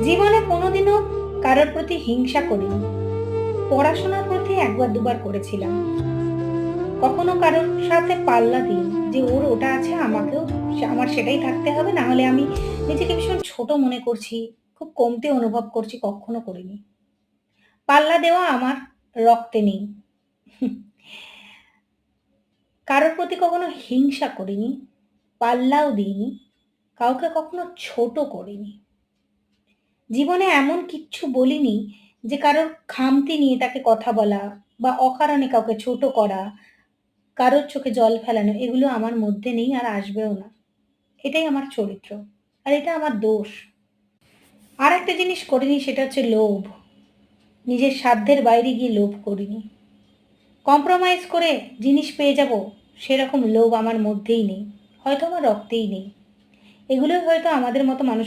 জীবনে কোনোদিনও কারোর প্রতি হিংসা করিনি। পড়াশোনার প্রতি একবার দুবার করেছিলাম। কখনো কারোর সাথে পাল্লা দিইনি যে ওর ওটা আছে আমাকেও আমার সেটাই থাকতে হবে, না হলে আমি নিজেকে ভীষণ ছোট মনে করছি, খুব কমতি অনুভব করছি, কক্ষনো করিনি। পাল্লা দেওয়া আমার রক্তে নেই। কারোর প্রতি কখনো হিংসা করিনি, পাল্লাও দিইনি, কাউকে কখনো ছোট করিনি। জীবনে এমন কিচ্ছু বলিনি যে কারোর খামতি নিয়ে তাকে কথা বলা বা অকারণে কাউকে ছোট করা, কারোর চোখে জল ফেলানো, এগুলো আমার মধ্যে নেই আর আসবেও না। এটাই আমার চরিত্র। আর এটা আমার দোষ। আরেকটা জিনিস করিনি, সেটা হচ্ছে লোভ। নিজের সাধ্যের বাইরে গিয়ে লোভ করিনি। কম্প্রোমাইজ করে জিনিস পেয়ে যাব সেরকম লোভ আমার মধ্যেই নেই। হয়তো আমার রক্তেই নেই। এগুলোই হয়তো আমাদের মতো মানুষের